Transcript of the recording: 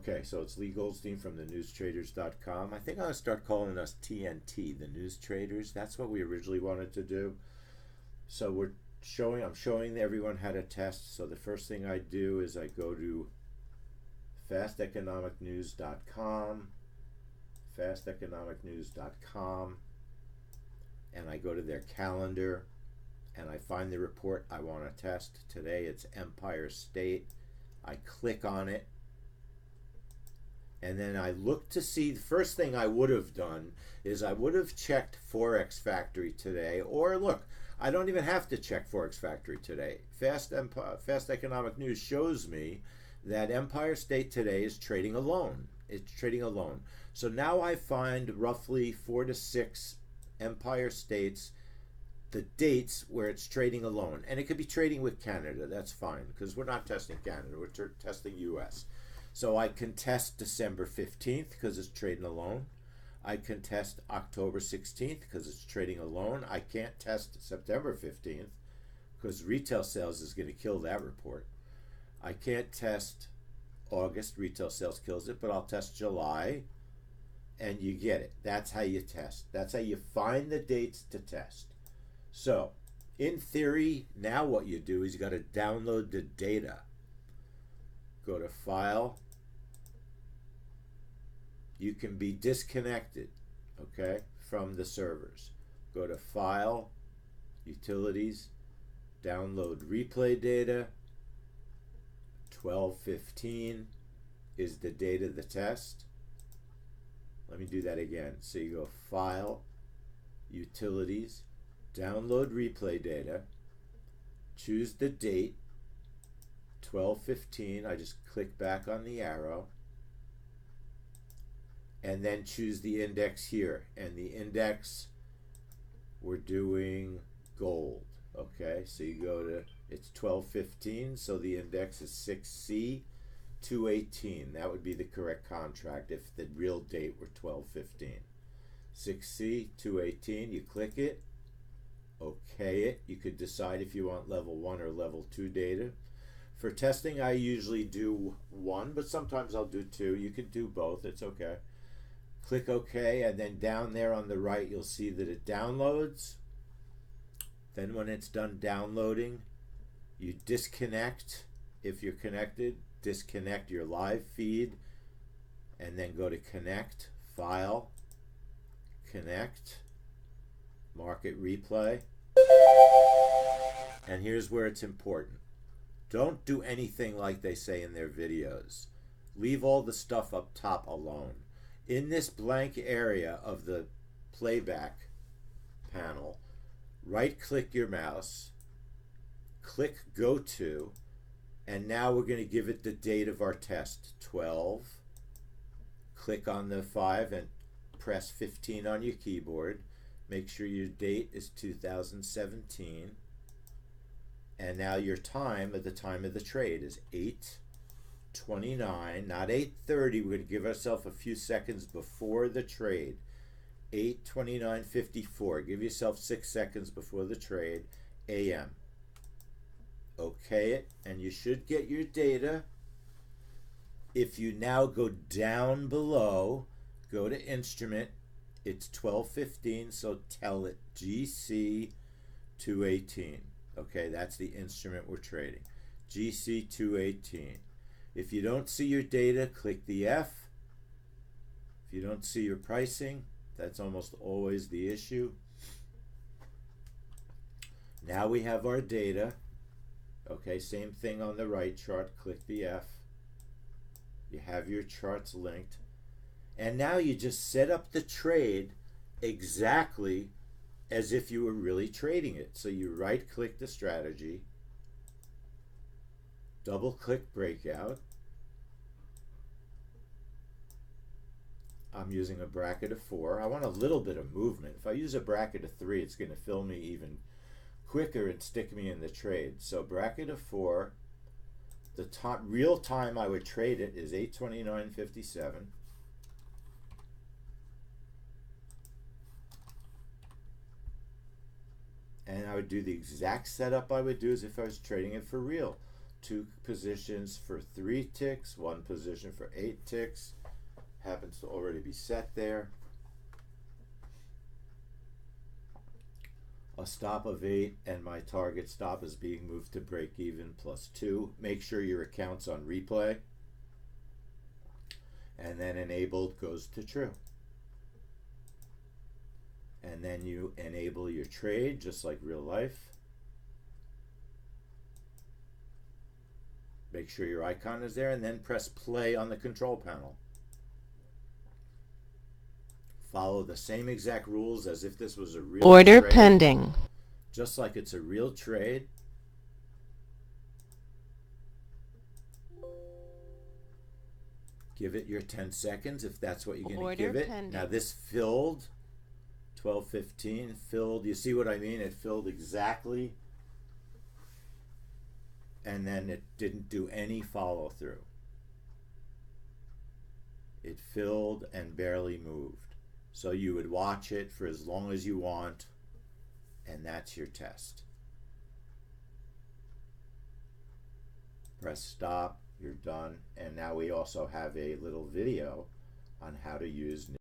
Okay, so it's Lee Goldstein from thenewstraders.com. I think I'm going to start calling us TNT, the News Traders. That's what we originally wanted to do. So I'm showing everyone how to test. So the first thing I do is I go to fasteconomicnews.com, fasteconomicnews.com, and I go to their calendar and I find the report I want to test. Today it's Empire State. I click on it. And then I look to see, the first thing I would have done is I would have checked Forex Factory today. Or look, I don't even have to check Forex Factory today. Fast Economic News shows me that Empire State today is trading alone. It's trading alone. So now I find roughly 4 to 6 Empire States, the dates where it's trading alone. And it could be trading with Canada. That's fine, because we're not testing Canada. We're testing US. So I can test December 15th because it's trading alone. I can test October 16th because it's trading alone. I can't test September 15th because retail sales is going to kill that report. I can't test August, retail sales kills it, but I'll test July, and you get it. That's how you test. That's how you find the dates to test. So, in theory, now what you do is you got to download the data. Go to File. You can be disconnected, okay, from the servers. Go to File, Utilities, Download Replay Data. 1215 is the date of the test. Let me do that again. So you go File, Utilities, Download Replay Data, choose the date, 1215. I just click back on the arrow, and then choose the index here. And the index, we're doing gold. Okay, so you go to, it's 1215, so the index is 6C218. That would be the correct contract if the real date were 1215. 6C218, you click it, okay it. You could decide if you want level 1 or level 2 data. For testing, I usually do 1, but sometimes I'll do 2. You can do both, it's okay. Click OK, and then down there on the right, you'll see that it downloads. Then when it's done downloading, you disconnect. If you're connected, disconnect your live feed, and then go to Connect, File, Connect, Market Replay. And here's where it's important. Don't do anything like they say in their videos. Leave all the stuff up top alone. In this blank area of the playback panel, right-click your mouse, click Go To, and now we're going to give it the date of our test, 12. Click on the 5 and press 15 on your keyboard. Make sure your date is 2017. And now your time at the time of the trade is 8:29, not 8:30. We're going to give ourselves a few seconds before the trade. 8:29:54. Give yourself 6 seconds before the trade. AM. Okay it, and you should get your data. If you now go down below, go to Instrument. It's 12:15, so tell it GC218. Okay, that's the instrument we're trading. GC218. If you don't see your data, click the F. If you don't see your pricing, that's almost always the issue. Now we have our data. Okay, same thing on the right chart. Click the F. You have your charts linked. And now you just set up the trade exactly as if you were really trading it. So you right-click the strategy, double-click breakout. I'm using a bracket of 4. I want a little bit of movement. If I use a bracket of 3, it's going to fill me even quicker and stick me in the trade. So bracket of 4, the real time I would trade it is 8:29:57. And I would do the exact setup I would do as if I was trading it for real. 2 positions for 3 ticks, 1 position for 8 ticks. Happens to already be set there. A stop of 8, and my target stop is being moved to break even plus 2. Make sure your account's on replay. And then enabled goes to true. And then you enable your trade just like real life. Make sure your icon is there, and then press play on the control panel. Follow the same exact rules as if this was a real order trade. pending. Just like it's a real trade. Give it your 10 seconds if that's what you're going to give it. Pending. Now this filled 12:15 filled. You see what I mean? It filled exactly, and then it didn't do any follow through. It filled and barely moved. So you would watch it for as long as you want, and that's your test. Press stop, you're done. And now we also have a little video on how to use